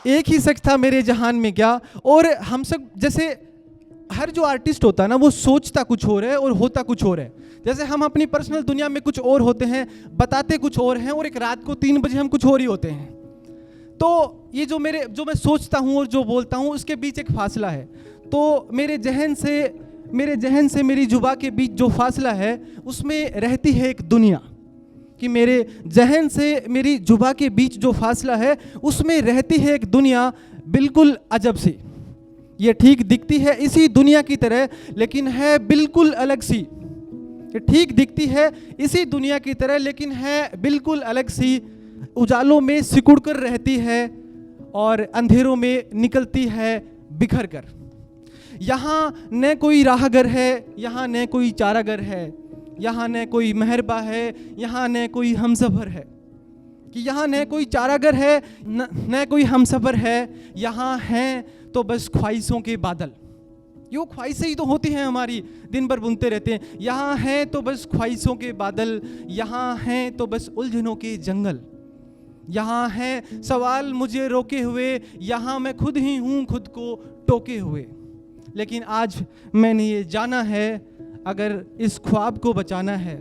एक ही शख्स था मेरे जहान में क्या। और हम सब जैसे हर जो आर्टिस्ट होता है ना, वो सोचता कुछ और है और होता कुछ और है। जैसे हम अपनी पर्सनल दुनिया में कुछ और होते हैं, बताते कुछ और हैं, और एक रात को 3 बजे हम कुछ और ही होते हैं। तो ये जो मैं सोचता हूँ और जो बोलता हूँ, उसके बीच एक फासला है। तो मेरे जहन से मेरी जुबान के बीच जो फासला है, उसमें रहती है एक दुनिया। कि मेरे जहन से मेरी जुबान के बीच जो फासला है, उसमें रहती है एक दुनिया बिल्कुल अजब सी। ये ठीक दिखती है इसी दुनिया की तरह, लेकिन है बिल्कुल अलग सी। ये ठीक दिखती है इसी दुनिया की तरह, लेकिन है बिल्कुल अलग सी। उजालों में सिकुड़ कर रहती है और अंधेरों में निकलती है बिखर कर। यहाँ न कोई राहगर है, यहाँ न कोई चारागर है, यहाँ न कोई मेहरबा है, यहाँ न कोई हमसफर है। कि यहाँ न कोई चारागर है, न कोई हमसफर है, यहाँ हैं तो बस ख्वाहिशों के बादल। यो ख्वाहिशें ही तो होती हैं हमारी, दिन भर बुनते रहते हैं। यहाँ हैं तो बस ख्वाहिशों के बादल, यहाँ हैं तो बस उलझनों के जंगल। यहाँ हैं सवाल मुझे रोके हुए, यहाँ मैं खुद ही हूँ खुद को टोके हुए। लेकिन आज मैंने ये जाना है, अगर इस ख्वाब को बचाना है,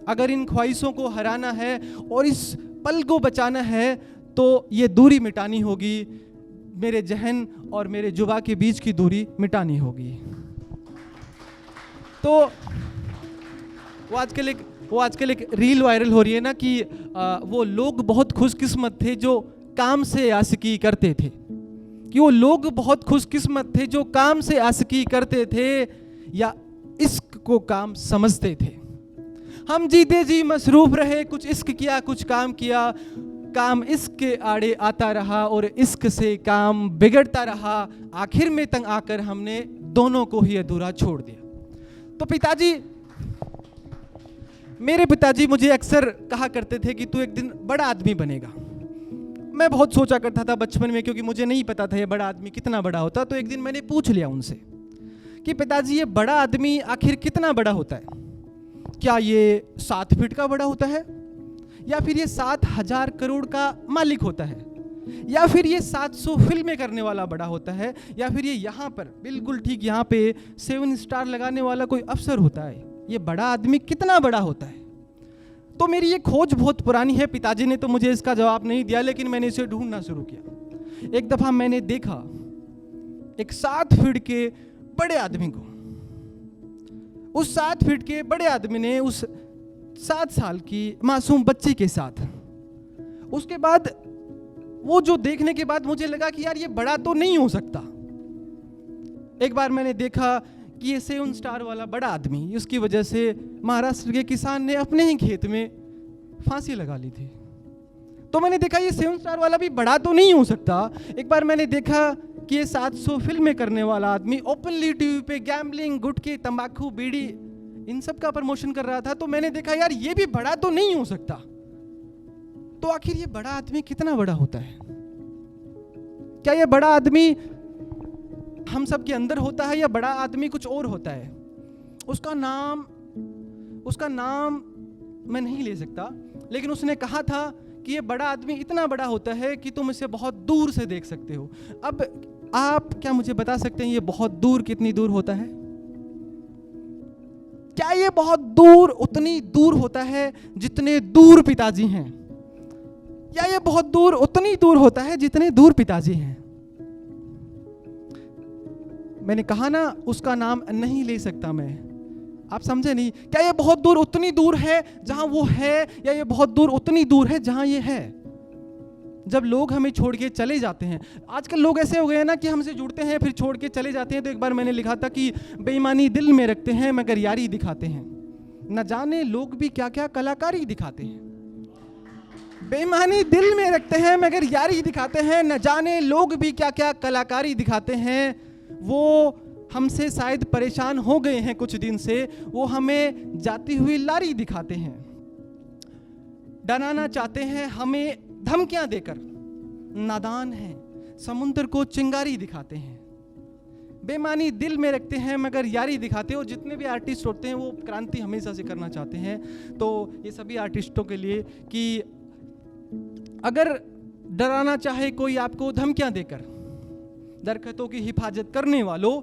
अगर इन ख्वाहिशों को हराना है और इस पल को बचाना है, तो ये दूरी मिटानी होगी। मेरे जहन और मेरे जुबान के बीच की दूरी मिटानी होगी। तो वो आजकल एक रील वायरल हो रही है ना कि वो लोग बहुत खुशकिस्मत थे जो काम से आशिकी करते थे। कि वो लोग बहुत खुशकिस्मत थे जो काम से आशिकी करते थे या इश्क को काम समझते थे। हम जीते जी मसरूफ रहे, कुछ इश्क किया कुछ काम किया, काम इश्क के आड़े आता रहा और इश्क से काम बिगड़ता रहा। आखिर में तंग आकर हमने दोनों को ही अधूरा छोड़ दिया। तो मेरे पिताजी मुझे अक्सर कहा करते थे कि तू एक दिन बड़ा आदमी बनेगा। मैं बहुत सोचा करता था बचपन में, क्योंकि मुझे नहीं पता था ये बड़ा आदमी कितना बड़ा होता। तो एक दिन मैंने पूछ लिया उनसे कि पिताजी, ये बड़ा आदमी आखिर कितना बड़ा होता है? क्या ये 7 फीट का बड़ा होता है, या फिर ये 7,000 करोड़ का मालिक होता है, या फिर ये 700 फिल्में करने वाला बड़ा होता है, या फिर ये यहाँ पर बिल्कुल ठीक यहाँ पे 7 स्टार लगाने वाला कोई अफसर होता है? ये बड़ा आदमी कितना बड़ा होता है? तो मेरी ये खोज बहुत पुरानी है। पिताजी ने तो मुझे इसका जवाब नहीं दिया, लेकिन मैंने इसे ढूंढना शुरू किया। एक दफा मैंने देखा एक 7 फीट के बड़े आदमी को। उस 7 फीट के बड़े आदमी ने उस 7 साल की मासूम बच्ची के साथ, उसके बाद वो जो देखने के बाद मुझे लगा कि यार ये बड़ा तो नहीं हो सकता। एक बार मैंने देखा कि ये 7 स्टार वाला बड़ा आदमी, उसकी वजह से महाराष्ट्र के किसान ने अपने ही खेत में फांसी लगा ली थी। तो मैंने देखा ये 7 स्टार वाला भी बड़ा तो नहीं हो सकता। एक बार मैंने देखा कि ये 700 फिल्में करने वाला आदमी ओपनली टीवी पे गैम्बलिंग, गुटखे, तंबाकू, बीड़ी, इन सब का प्रमोशन कर रहा था। तो मैंने देखा यार ये भी बड़ा तो नहीं हो सकता। तो आखिर ये बड़ा आदमी कितना बड़ा होता है? क्या ये बड़ा आदमी हम सब के अंदर होता है, या बड़ा आदमी कुछ और होता है? उसका नाम मैं नहीं ले सकता, लेकिन उसने कहा था कि ये बड़ा आदमी इतना बड़ा होता है कि तुम इसे बहुत दूर से देख सकते हो। अब आप क्या मुझे बता सकते हैं ये बहुत दूर कितनी दूर होता है? क्या ये बहुत दूर उतनी दूर होता है जितने दूर पिताजी हैं, या ये बहुत दूर उतनी दूर होता है जितने दूर पिताजी हैं? मैंने कहा ना, उसका नाम नहीं ले सकता मैं। आप समझे नहीं? क्या ये बहुत दूर उतनी दूर है जहां वो है, या ये बहुत दूर उतनी दूर है जहां ये है? जब लोग हमें छोड़ के चले जाते हैं, आजकल लोग ऐसे हो गए हैं ना कि हमसे जुड़ते हैं फिर छोड़ के चले जाते हैं। तो एक बार मैंने लिखा था कि बेईमानी दिल में रखते हैं मगर यारी दिखाते हैं, न जाने लोग भी क्या क्या कलाकारी दिखाते हैं। बेईमानी दिल में रखते हैं मगर यारी दिखाते हैं, न जाने लोग भी क्या क्या कलाकारी दिखाते हैं। वो हमसे शायद परेशान हो गए हैं कुछ दिन से, वो हमें जाती हुई लारी दिखाते हैं। डराना चाहते हैं हमें धमकियां देकर, नादान हैं समुद्र को चिंगारी दिखाते हैं। बेईमानी दिल में रखते हैं मगर यारी दिखाते हो। जितने भी आर्टिस्ट होते हैं वो क्रांति हमेशा से करना चाहते हैं। तो ये सभी आर्टिस्टों के लिए कि अगर डराना चाहे कोई आपको धमकियां देकर, दरख्तों की हिफाजत करने वालों,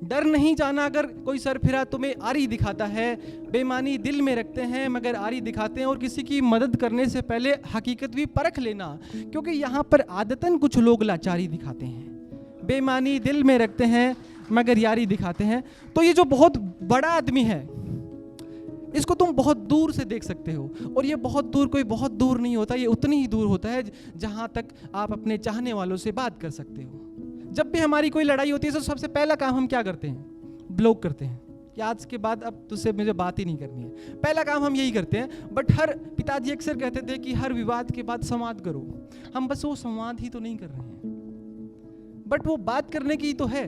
डर नहीं जाना अगर कोई सरफिरा तुम्हें आरी दिखाता है। बेईमानी दिल में रखते हैं मगर आरी दिखाते हैं। और किसी की मदद करने से पहले हकीकत भी परख लेना, क्योंकि यहाँ पर आदतन कुछ लोग लाचारी दिखाते हैं। बेईमानी दिल में रखते हैं मगर यारी दिखाते हैं। तो ये जो बहुत बड़ा आदमी है, इसको तुम बहुत दूर से देख सकते हो, और ये बहुत दूर कोई बहुत दूर नहीं होता, ये उतनी ही दूर होता है जहाँ तक आप अपने चाहने वालों से बात कर सकते हो। जब भी हमारी कोई लड़ाई होती है तो सबसे पहला काम हम क्या करते हैं? ब्लॉक करते हैं कि आज के बाद अब तुझसे मुझे बात ही नहीं करनी है। पहला काम हम यही करते हैं। बट हर पिताजी अक्सर कहते थे कि हर विवाद के बाद संवाद करो। हम बस वो संवाद ही तो नहीं कर रहे हैं, बट वो बात करने की तो है।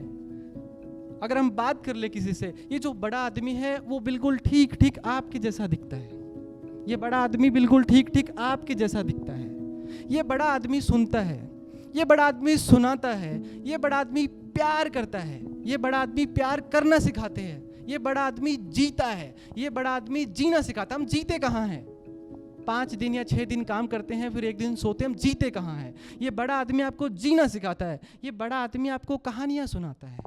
अगर हम बात कर ले किसी से, ये जो बड़ा आदमी है वो बिल्कुल ठीक ठीक आपके जैसा दिखता है। ये बड़ा आदमी बिल्कुल ठीक ठीक आपके जैसा दिखता है। ये बड़ा आदमी सुनता है, ये बड़ा आदमी सुनाता है, ये बड़ा आदमी प्यार करता है, ये बड़ा आदमी प्यार करना सिखाते हैं, ये बड़ा आदमी जीता है, ये बड़ा आदमी जीना सिखाता है। हम जीते कहाँ हैं? 5 दिन या 6 दिन काम करते हैं, फिर 1 दिन सोते हैं। हम जीते कहाँ हैं? ये बड़ा आदमी आपको जीना सिखाता है। ये बड़ा आदमी आपको कहानियां सुनाता है।